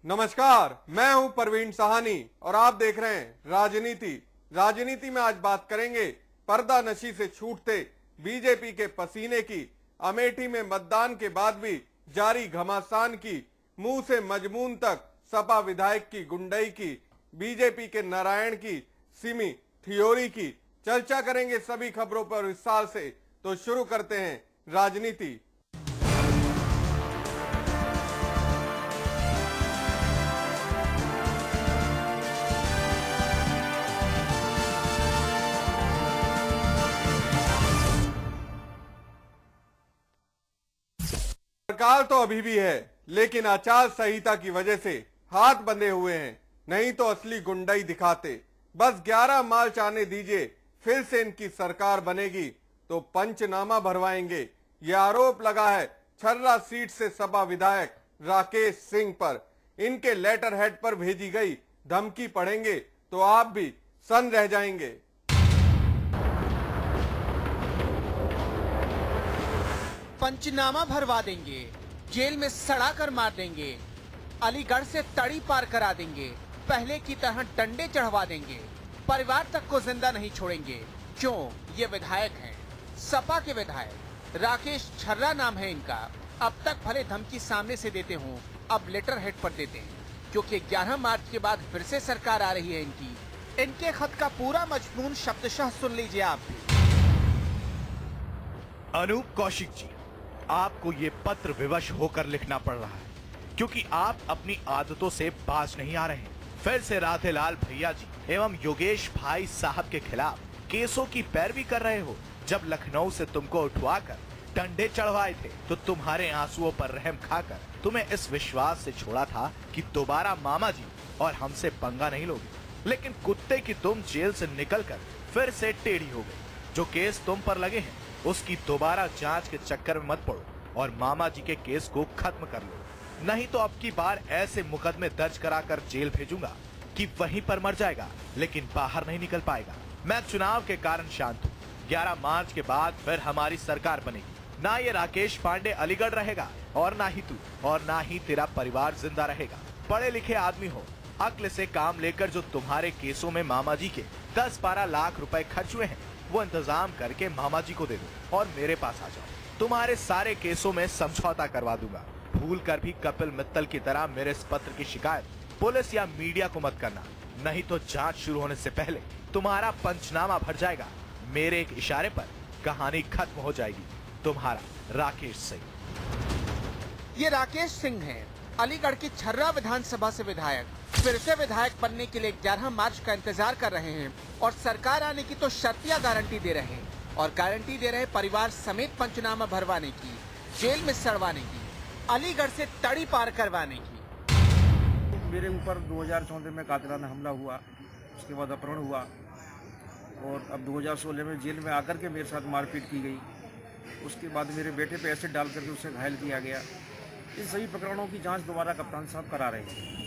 नमस्कार, मैं हूं परवीन सहानी और आप देख रहे हैं राजनीति। राजनीति में आज बात करेंगे पर्दा नशी से छूटते बीजेपी के पसीने की, अमेठी में मतदान के बाद भी जारी घमासान की, मुंह से मजमून तक सपा विधायक की गुंडई की, बीजेपी के नारायण की सिमी थियोरी की। चर्चा करेंगे सभी खबरों पर विस्तार से। तो शुरू करते हैं राजनीति। सरकार तो अभी भी है, लेकिन आचार संहिता की वजह से हाथ बंधे हुए हैं, नहीं तो असली गुंडई दिखाते। बस 11 मार्च आने दीजिए, फिर से इनकी सरकार बनेगी तो पंचनामा भरवाएंगे। यह आरोप लगा है छर्रा सीट से सपा विधायक राकेश सिंह पर। इनके लेटर हेड पर भेजी गई धमकी पढ़ेंगे तो आप भी सन्न रह जाएंगे। पंचनामा भरवा देंगे, जेल में सड़ा कर मार देंगे, अलीगढ़ से तड़ी पार करा देंगे, पहले की तरह डंडे चढ़वा देंगे, परिवार तक को जिंदा नहीं छोड़ेंगे। क्यों? ये विधायक हैं, सपा के विधायक। राकेश छर्रा नाम है इनका। अब तक भले धमकी सामने से देते हों, अब लेटर हेड पर देते हैं, क्योंकि 11 मार्च के बाद फिर से सरकार आ रही है इनकी। इनके खत का पूरा मजमून शब्दशः सुन लीजिए आप भी। अनूप कौशिक जी, आपको ये पत्र विवश होकर लिखना पड़ रहा है, क्योंकि आप अपनी आदतों से बाज नहीं आ रहे हैं। फिर से राधेलाल भैया जी एवं योगेश भाई साहब के खिलाफ केसों की पैरवी कर रहे हो। जब लखनऊ से तुमको उठवाकर डंडे चढ़वाए थे तो तुम्हारे आंसुओं पर रहम खाकर तुम्हें इस विश्वास से छोड़ा था कि दोबारा मामा जी और हमसे पंगा नहीं लोगे। लेकिन कुत्ते की तुम जेल से निकलकर फिर से टेढ़ी हो गई। जो केस तुम पर लगे हैं उसकी दोबारा जांच के चक्कर में मत पड़ो और मामा जी के केस को खत्म कर लो, नहीं तो अब की बार ऐसे मुकदमे दर्ज कराकर जेल भेजूंगा कि वहीं पर मर जाएगा, लेकिन बाहर नहीं निकल पाएगा। मैं चुनाव के कारण शांत हूँ। 11 मार्च के बाद फिर हमारी सरकार बनेगी। ना ये राकेश पांडे अलीगढ़ रहेगा और ना ही तू और ना ही तेरा परिवार जिंदा रहेगा। पढ़े लिखे आदमी हो, अक्ल से काम लेकर जो तुम्हारे केसों में मामा जी के 10-12 लाख रुपए खर्च हुए हैं वो इंतजाम करके मामा जी को दे दो और मेरे पास आ जाओ। तुम्हारे सारे केसों में समझौता करवा दूंगा। भूल कर भी कपिल मित्तल की तरह मेरे इस पत्र की शिकायत पुलिस या मीडिया को मत करना, नहीं तो जांच शुरू होने से पहले तुम्हारा पंचनामा भर जाएगा। मेरे एक इशारे पर कहानी खत्म हो जाएगी। तुम्हारा राकेश सिंह। ये राकेश सिंह हैं, अलीगढ़ की छर्रा विधानसभा से विधायक। फिर से विधायक बनने के लिए 11 मार्च का इंतजार कर रहे हैं और सरकार आने की तो शर्तिया गारंटी दे रहे हैं और गारंटी दे रहे परिवार समेत पंचनामा भरवाने की, जेल में सड़वाने की, अलीगढ़ से तड़ी पार करवाने की। मेरे ऊपर 2014 में कातिलाना हमला हुआ, उसके बाद अपहरण हुआ और अब 2016 में जेल में आकर के मेरे साथ मारपीट की गई। उसके बाद मेरे बेटे पे एसिड डाल करके उसे घायल किया गया। इन सभी प्रकरणों की जांच दोबारा कप्तान साहब करा रहे हैं।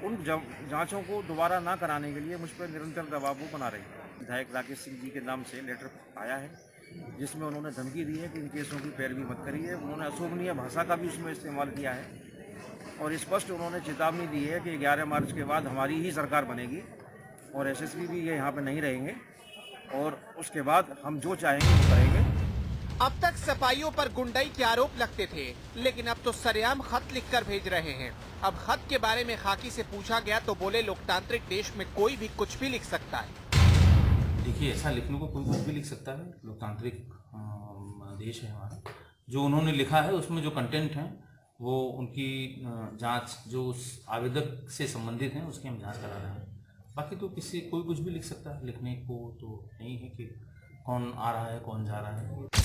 उन जांचों को दोबारा ना कराने के लिए मुझ पर निरंतर दबाव बना रहे हैं। विधायक राकेश सिंह जी के नाम से लेटर आया है जिसमें उन्होंने धमकी दी है कि इन केसों की पैरवी मत करिए। उन्होंने अशोभनीय भाषा का भी उसमें इस्तेमाल किया है और स्पष्ट उन्होंने चेतावनी दी है कि 11 मार्च के बाद हमारी ही सरकार बनेगी और एसएसपी भी ये यहाँ पर नहीं रहेंगे और उसके बाद हम जो चाहेंगे वो करेंगे। अब तक सपाइयों पर गुंडाई के आरोप लगते थे, लेकिन अब तो सरेआम खत लिखकर भेज रहे हैं। अब खत के बारे में खाकी से पूछा गया तो बोले लोकतांत्रिक देश में कोई भी कुछ भी लिख सकता है। देखिए, ऐसा लिखने को कोई कुछ भी लिख सकता है। लोकतांत्रिक देश है हमारा। जो उन्होंने लिखा है उसमें जो कंटेंट है वो उनकी जांच जो उस आवेदक से संबंधित है उसकी हम जांच करा रहे हैं। बाकी तो कोई कुछ भी लिख सकता है। लिखने को तो नहीं है कि कौन आ रहा है कौन जा रहा है।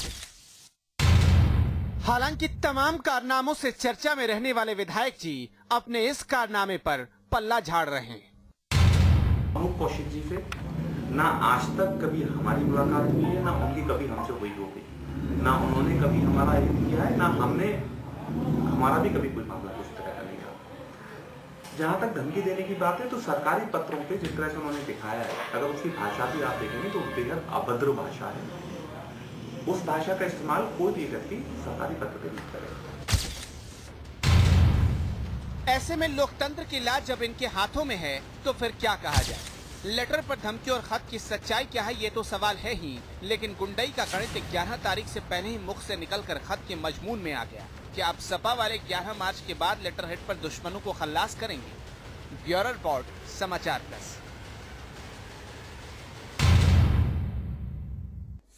हालांकि तमाम कारनामों से चर्चा में रहने वाले विधायक जी अपने इस कारनामे पर पल्ला झाड़ रहे हैं। अनूप कौशिक जी से ना आज तक कभी हमारी मुलाकात हुई है, ना उनकी कभी हमसे हुई होगी, ना उन्होंने कभी हमारा ये किया है, ना हमारा भी कभी कोई मामला उस तरह का नहीं था। जहां तक धमकी देने की बात है तो सरकारी पत्रों पे जिस तरह से उन्होंने दिखाया है, अगर उसकी भाषा भी आप देखेंगे तो बेहद अभद्र भाषा है। उस भाषा का इस्तेमाल कोई भी व्यक्ति सरकारी पत्र पे नहीं करेगा। ऐसे में लोकतंत्र की लाज जब इनके हाथों में है तो फिर क्या कहा जाए। लेटर पर धमकी और खत की सच्चाई क्या है ये तो सवाल है ही, लेकिन गुंडई का गणित 11 तारीख से पहले ही मुख से निकलकर खत के मजमून में आ गया कि आप सपा वाले 11 मार्च के बाद लेटर हेड पर दुश्मनों को खल्लास करेंगे। ब्यूरो रिपोर्ट, समाचार प्लस।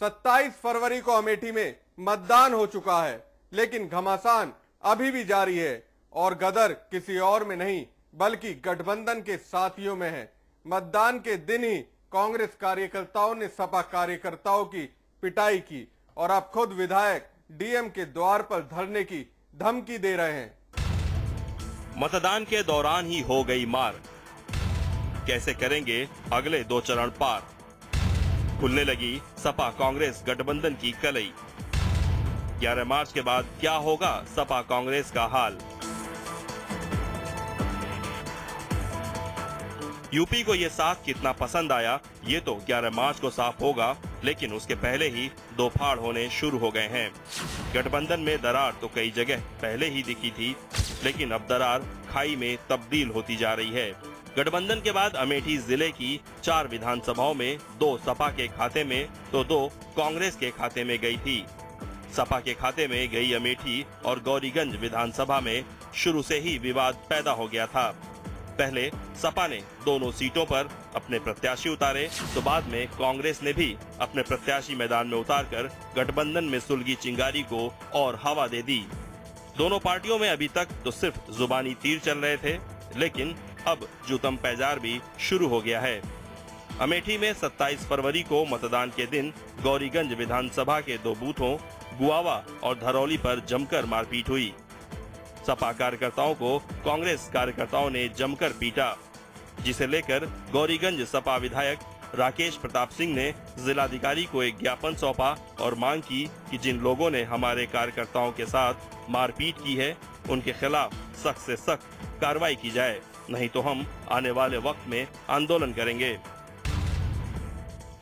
27 फरवरी को अमेठी में मतदान हो चुका है, लेकिन घमासान अभी भी जारी है और गदर किसी और में नहीं बल्कि गठबंधन के साथियों में है। मतदान के दिन ही कांग्रेस कार्यकर्ताओं ने सपा कार्यकर्ताओं की पिटाई की और अब खुद विधायक डीएम के द्वार पर धरने की धमकी दे रहे हैं। मतदान के दौरान ही हो गई मार, कैसे करेंगे अगले 2 चरण पार। खुलने लगी सपा कांग्रेस गठबंधन की कलई। 11 मार्च के बाद क्या होगा सपा कांग्रेस का हाल। यूपी को ये साथ कितना पसंद आया ये तो 11 मार्च को साफ होगा, लेकिन उसके पहले ही दो फाड़ होने शुरू हो गए हैं। गठबंधन में दरार तो कई जगह पहले ही दिखी थी, लेकिन अब दरार खाई में तब्दील होती जा रही है। गठबंधन के बाद अमेठी जिले की 4 विधानसभाओं में 2 सपा के खाते में तो 2 कांग्रेस के खाते में गई थी। सपा के खाते में गई अमेठी और गौरीगंज विधानसभा में शुरू से ही विवाद पैदा हो गया था। पहले सपा ने दोनों सीटों पर अपने प्रत्याशी उतारे, तो बाद में कांग्रेस ने भी अपने प्रत्याशी मैदान में उतारकर गठबंधन में सुलगी चिंगारी को और हवा दे दी। दोनों पार्टियों में अभी तक तो सिर्फ जुबानी तीर चल रहे थे, लेकिन अब जूतम पैजार भी शुरू हो गया है। अमेठी में 27 फरवरी को मतदान के दिन गौरीगंज विधानसभा के 2 बूथों गुआवा और धरौली पर जमकर मारपीट हुई। सपा कार्यकर्ताओं को कांग्रेस कार्यकर्ताओं ने जमकर पीटा, जिसे लेकर गौरीगंज सपा विधायक राकेश प्रताप सिंह ने जिलाधिकारी को एक ज्ञापन सौंपा और मांग की कि जिन लोगों ने हमारे कार्यकर्ताओं के साथ मारपीट की है उनके खिलाफ सख्त से सख्त कार्रवाई की जाए, नहीं तो हम आने वाले वक्त में आंदोलन करेंगे।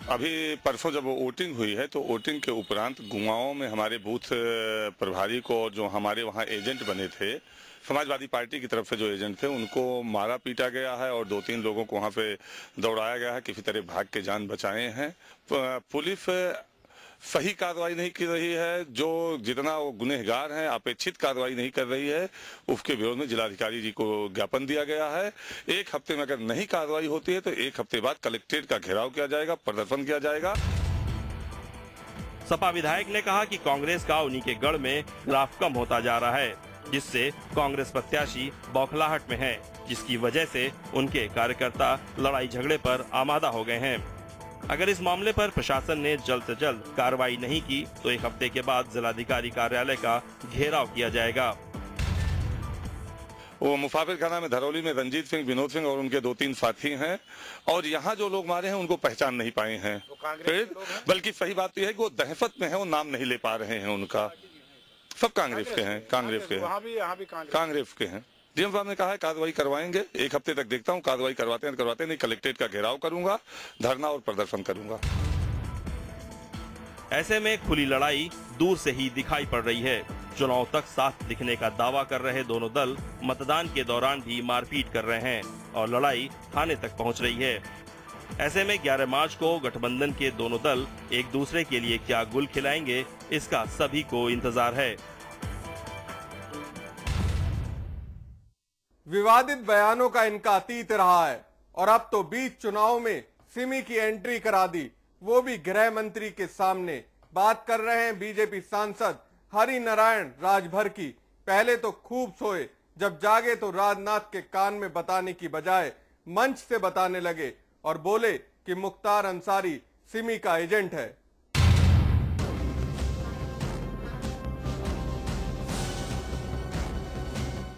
अभी परसों जब वोटिंग हुई है तो वोटिंग के उपरांत गुआओं में हमारे बूथ प्रभारी को और जो हमारे वहाँ एजेंट बने थे, समाजवादी पार्टी की तरफ से जो एजेंट थे, उनको मारा पीटा गया है और 2-3 लोगों को वहाँ पे दौड़ाया गया है, किसी तरह भाग के जान बचाए हैं। पुलिस सही कार्रवाई नहीं कर रही है, जो जितना वो गुनहगार हैं अपेक्षित कार्रवाई नहीं कर रही है, उसके विरोध में जिलाधिकारी जी को ज्ञापन दिया गया है। 1 हफ्ते में अगर नहीं कार्रवाई होती है तो 1 हफ्ते बाद कलेक्ट्रेट का घेराव किया जाएगा, प्रदर्शन किया जाएगा। सपा विधायक ने कहा कि कांग्रेस का उन्हीं के गढ़ में ग्राफ कम होता जा रहा है, जिससे कांग्रेस प्रत्याशी बौखलाहट में है, जिसकी वजह से उनके कार्यकर्ता लड़ाई झगड़े पर आमादा हो गए हैं। अगर इस मामले पर प्रशासन ने जल्द से जल्द कार्रवाई नहीं की तो 1 हफ्ते के बाद जिलाधिकारी कार्यालय का घेराव किया जाएगा। वो मुसाफिर खाना में धरौली में रंजीत सिंह, विनोद सिंह और उनके 2-3 साथी हैं और यहाँ जो लोग मारे हैं उनको पहचान नहीं पाए हैं, बल्कि सही बात यह है कि वो दहशत में है, वो नाम नहीं ले पा रहे हैं उनका। सब कांग्रेस के हैं, कांग्रेस के हैं। डीएम साहब ने कहा है कार्रवाई करवाएंगे, 1 हफ्ते तक देखता हूँ कार्रवाई करवाते हैं, नहीं कलेक्ट्रेट का घेराव करूंगा, धरना और प्रदर्शन करूंगा। ऐसे में खुली लड़ाई दूर से ही दिखाई पड़ रही है। चुनाव तक साथ दिखने का दावा कर रहे दोनों दल मतदान के दौरान भी मारपीट कर रहे हैं और लड़ाई थाने तक पहुंच रही है। ऐसे में 11 मार्च को गठबंधन के दोनों दल एक दूसरे के लिए क्या गुल खिलाएंगे, इसका सभी को इंतजार है। विवादित बयानों का इनका अतीत रहा है और अब तो बीच चुनाव में सिमी की एंट्री करा दी, वो भी गृह मंत्री के सामने। बात कर रहे हैं बीजेपी सांसद हरि नारायण राजभर की। पहले तो खूब सोए, जब जागे तो राजनाथ के कान में बताने की बजाय मंच से बताने लगे और बोले कि मुख्तार अंसारी सिमी का एजेंट है।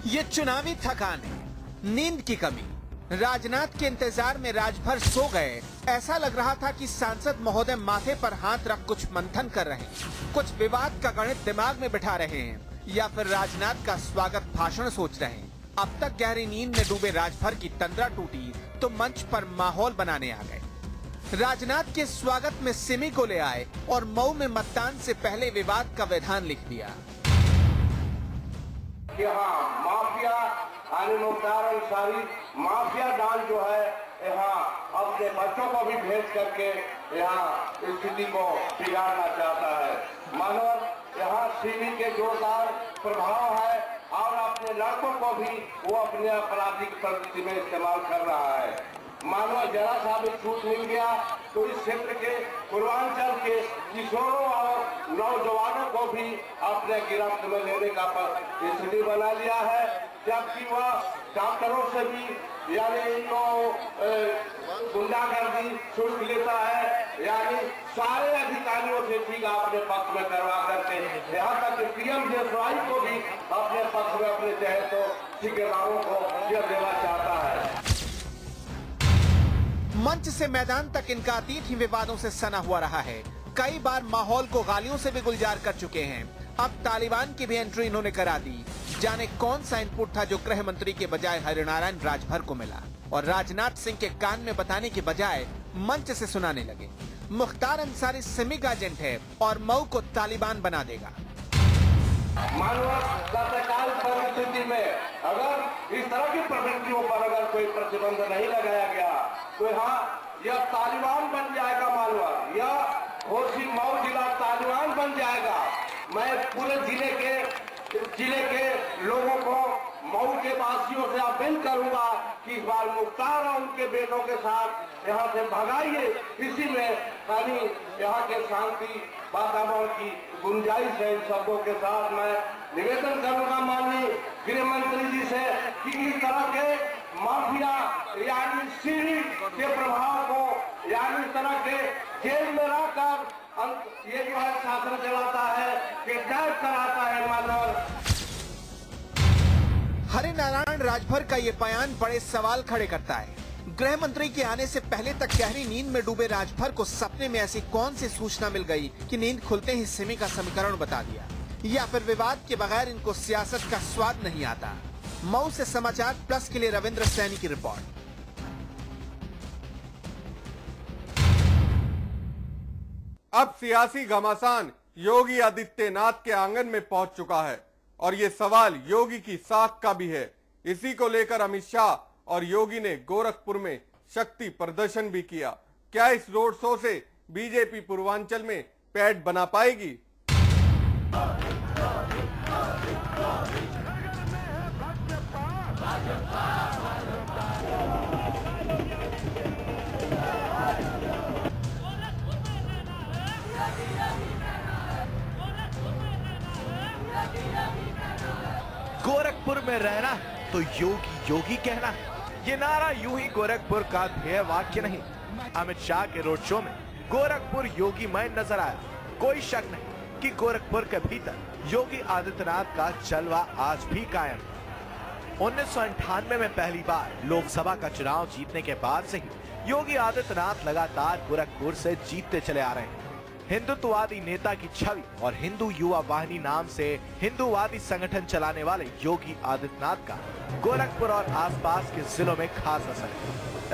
ये चुनावी थकान है, नींद की कमी, राजनाथ के इंतजार में राजभर सो गए। ऐसा लग रहा था कि सांसद महोदय माथे पर हाथ रख कुछ मंथन कर रहे हैं, कुछ विवाद का गणित दिमाग में बिठा रहे हैं, या फिर राजनाथ का स्वागत भाषण सोच रहे हैं। अब तक गहरी नींद में डूबे राजभर की तंद्रा टूटी तो मंच पर माहौल बनाने आ गए। राजनाथ के स्वागत में सिमी को ले आए और मऊ में मतदान से पहले विवाद का विधान लिख दिया। यहाँ माफिया यानी मुख्तार अंसारी माफिया डॉन जो है यहाँ अपने बच्चों को भी भेज करके यहाँ स्थिति को बिगाड़ना चाहता है। मानव यहाँ सीबी के जोरदार प्रभाव है और अपने लड़कों को भी वो अपने आपराधिक प्रवृत्ति में इस्तेमाल कर रहा है। मानव जरा सा भी छूट मिल गया तो इस क्षेत्र के पूर्वांचल के किशोरों और नौजवानों को भी अपने गिरफ्त में लेने का स्थिति बना लिया है, जबकि वह डॉक्टरों से भी यानी इनको गुंडागर्दी शुल्क लेता है, यानी सारे अधिकारियों से ठीक अपने पक्ष में करवा करके यहाँ तक कि पीएम देशवाई को भी अपने पक्ष में अपने चाहे तो ठेकेदारों को यह देना चाहता है। मंच से मैदान तक इनका अतीत ही विवादों से सना हुआ रहा है। कई बार माहौल को गालियों से भी गुलजार कर चुके हैं। अब तालिबान की भी एंट्री इन्होंने करा दी। जाने कौन सा इनपुट था जो गृह मंत्री के बजाय हरिनारायण राजभर को मिला और राजनाथ सिंह के कान में बताने के बजाय मंच से सुनाने लगे। मुख्तार अंसारी सिमिक एजेंट है और मऊ को तालिबान बना देगा। तत्काल परिस्थिति में अगर इस तरह की प्रवृत्तियों पर अगर कोई प्रतिबंध नहीं लगाया गया तो यहाँ यह तालिबान बन जाएगा। मालवा यह घोसी मऊ जिला तालिबान बन जाएगा। मैं पूरे जिले के लोगों को मऊ के वासियों से अपील करूंगा कि इस बार मुख्तार और उनके बेटों के साथ यहाँ से भगाइए। इसी में खाली यहाँ के शांति वातावरण की गुंजाइश है। इन शब्दों के साथ मैं निवेदन करूंगा माननीय गृह मंत्री जी से कि इस तरह के माफिया यानी सीरी के प्रभाव को यानी इस तरह के जेल में रहकर ये जो है शासन चलाता है कि कैद कराता है। मानव हरिनारायण राजभर का ये बयान बड़े सवाल खड़े करता है। गृह मंत्री के आने से पहले तक गहरी नींद में डूबे राजभर को सपने में ऐसी कौन सी सूचना मिल गई कि नींद खुलते ही सिमी का समीकरण बता दिया, या फिर विवाद के बगैर इनको सियासत का स्वाद नहीं आता। मऊ से समाचार प्लस के लिए रविंद्र सैनी की रिपोर्ट। अब सियासी घमासान योगी आदित्यनाथ के आंगन में पहुंच चुका है और ये सवाल योगी की साख का भी है। इसी को लेकर अमित शाह और योगी ने गोरखपुर में शक्ति प्रदर्शन भी किया। क्या इस रोड शो से बीजेपी पूर्वांचल में पैठ बना पाएगी? गोरखपुर में रहना तो योगी योगी कहना है। ये नारा यूं ही गोरखपुर का ध्येय वाक्य नहीं। अमित शाह के रोड शो में गोरखपुर योगीमय नजर आया। कोई शक नहीं कि गोरखपुर के भीतर योगी आदित्यनाथ का जलवा आज भी कायम है। 1998 में पहली बार लोकसभा का चुनाव जीतने के बाद से ही योगी आदित्यनाथ लगातार गोरखपुर से जीतते चले आ रहे हैं। हिंदुत्ववादी नेता की छवि और हिंदू युवा वाहिनी नाम से हिंदूवादी संगठन चलाने वाले योगी आदित्यनाथ का गोरखपुर और आसपास के जिलों में खास असर है।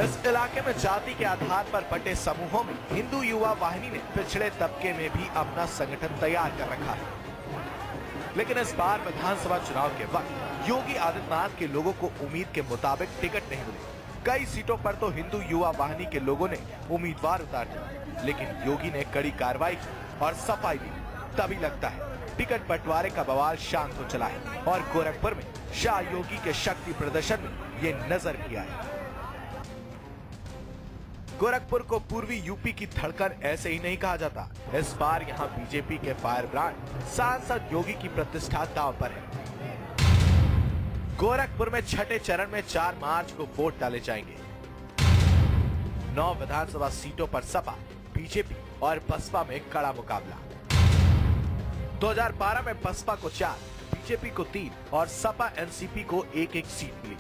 इस इलाके में जाति के आधार पर बटे समूहों में हिंदू युवा वाहिनी ने पिछड़े तबके में भी अपना संगठन तैयार कर रखा है। लेकिन इस बार विधानसभा चुनाव के वक्त योगी आदित्यनाथ के लोगों को उम्मीद के मुताबिक टिकट नहीं मिले। कई सीटों पर तो हिंदू युवा वाहिनी के लोगों ने उम्मीदवार उतार दिए, लेकिन योगी ने कड़ी कार्रवाई की और सफाई दी। तभी लगता है टिकट बंटवारे का बवाल शांत हो चला है और गोरखपुर में शाह योगी के शक्ति प्रदर्शन में ये नजर भी आया। गोरखपुर को पूर्वी यूपी की धड़कन ऐसे ही नहीं कहा जाता। इस बार यहाँ बीजेपी के फायर ब्रांड सांसद योगी की प्रतिष्ठा दांव पर है। गोरखपुर में छठे चरण में 4 मार्च को वोट डाले जाएंगे। 9 विधानसभा सीटों पर सपा, बीजेपी और बसपा में कड़ा मुकाबला। 2012 में बसपा को 4, बीजेपी को 3 और सपा एनसीपी को 1-1 सीट मिली।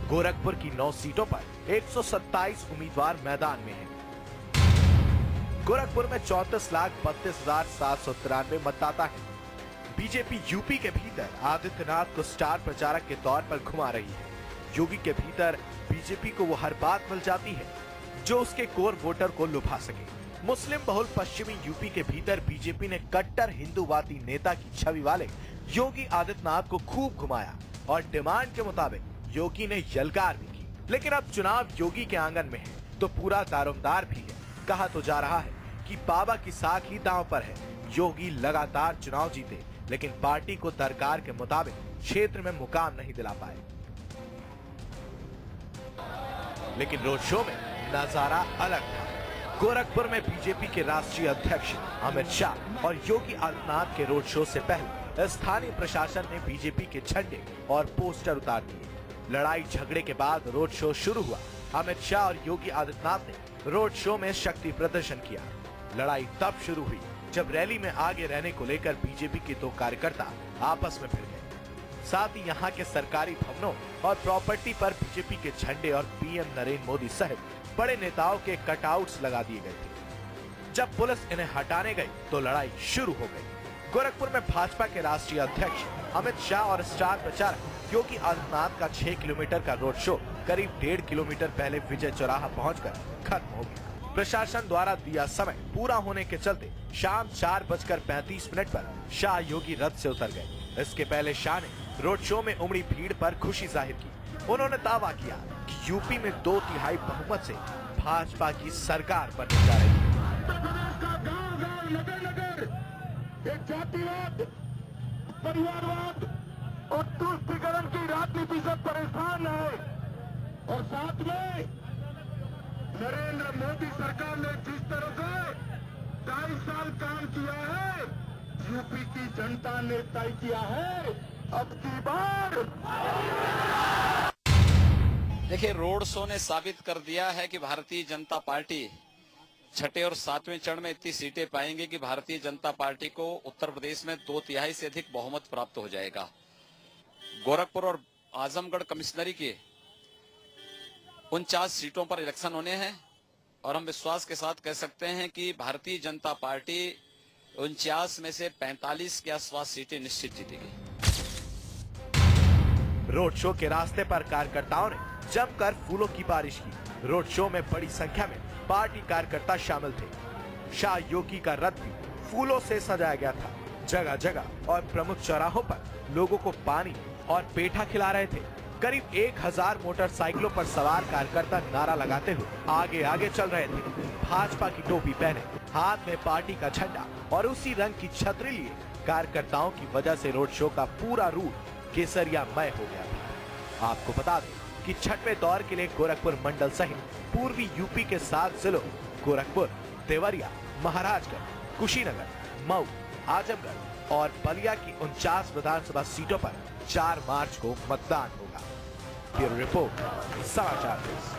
गोरखपुर की 9 सीटों पर 127 उम्मीदवार मैदान में हैं। गोरखपुर में 34,32,793 मतदाता हैं। बीजेपी यूपी के भीतर आदित्यनाथ को स्टार प्रचारक के तौर पर घुमा रही है। योगी के भीतर बीजेपी को वो हर बात मिल जाती है जो उसके कोर वोटर को लुभा सके। मुस्लिम बहुल पश्चिमी यूपी के भीतर बीजेपी ने कट्टर हिंदूवादी नेता की छवि वाले योगी आदित्यनाथ को खूब घुमाया। और डिमांड के मुताबिक योगी ने यलकार भी की। लेकिन अब चुनाव योगी के आंगन में है तो पूरा दारोमदार भी है। कहा तो जा रहा है कि बाबा की साख ही दांव पर है। योगी लगातार चुनाव जीते लेकिन पार्टी को दरकार के मुताबिक क्षेत्र में मुकाम नहीं दिला पाए। लेकिन रोड शो में नजारा अलग था। गोरखपुर में बीजेपी के राष्ट्रीय अध्यक्ष अमित शाह और योगी आदित्यनाथ के रोड शो से पहले स्थानीय प्रशासन ने बीजेपी के झंडे और पोस्टर उतार दिए। लड़ाई झगड़े के बाद रोड शो शुरू हुआ। अमित शाह और योगी आदित्यनाथ ने रोड शो में शक्ति प्रदर्शन किया। लड़ाई तब शुरू हुई जब रैली में आगे रहने को लेकर बीजेपी के दो कार्यकर्ता आपस में भिड़ गए। साथ ही यहां के सरकारी भवनों और प्रॉपर्टी पर बीजेपी के झंडे और पीएम नरेंद्र मोदी सहित बड़े नेताओं के कटआउट्स लगा दिए गए थे। जब पुलिस इन्हें हटाने गई तो लड़ाई शुरू हो गई। गोरखपुर में भाजपा के राष्ट्रीय अध्यक्ष अमित शाह और स्टार प्रचारक योगी आदित्यनाथ का 6 किलोमीटर का रोड शो करीब 1.5 किलोमीटर पहले विजय चौराहा पहुंचकर खत्म हो गया। प्रशासन द्वारा दिया समय पूरा होने के चलते शाम 4:35 पर शाह योगी रथ से उतर गए। इसके पहले शाह ने रोड शो में उमड़ी भीड़ पर खुशी जाहिर की। उन्होंने दावा किया कि यूपी में 2/3 बहुमत से भाजपा की सरकार बनने जा रही है। जातिवाद, परिवारवाद और तुष्टीकरण की राजनीति से परेशान है और साथ में नरेंद्र मोदी सरकार ने जिस तरह से 2.5 साल काम किया है, यूपी की जनता ने तय किया है अब की बार। देखिए, रोड शो ने साबित कर दिया है कि भारतीय जनता पार्टी 6ठे और 7वें चरण में इतनी सीटें पाएंगे कि भारतीय जनता पार्टी को उत्तर प्रदेश में 2/3 से अधिक बहुमत प्राप्त हो जाएगा। गोरखपुर और आजमगढ़ कमिश्नरी के 49 सीटों पर इलेक्शन होने हैं और हम विश्वास के साथ कह सकते हैं कि भारतीय जनता पार्टी 49 में से 45 के आसपास सीटें निश्चित जीतेगी। रोड शो के रास्ते पर कार्यकर्ताओं ने जमकर फूलों की बारिश की। रोड शो में बड़ी संख्या में पार्टी कार्यकर्ता शामिल थे। शाह योगी का रथ भी फूलों से सजाया गया था। जगह जगह और प्रमुख चौराहों पर लोगों को पानी और पेठा खिला रहे थे। करीब 1000 मोटरसाइकिलों पर सवार कार्यकर्ता नारा लगाते हुए आगे आगे चल रहे थे। भाजपा की टोपी पहने, हाथ में पार्टी का झंडा और उसी रंग की छतरी लिए कार्यकर्ताओं की वजह से रोड शो का पूरा रूट केसरियामय हो गया था। आपको बता दें कि 6वें दौर के लिए गोरखपुर मंडल सहित पूर्वी यूपी के 7 जिलों गोरखपुर, देवरिया, महाराजगंज, कुशीनगर, मऊ, आजमगढ़ और बलिया की 49 विधानसभा सीटों पर 4 मार्च को मतदान होगा। ब्यूरो रिपोर्ट, समाचार डेस्क।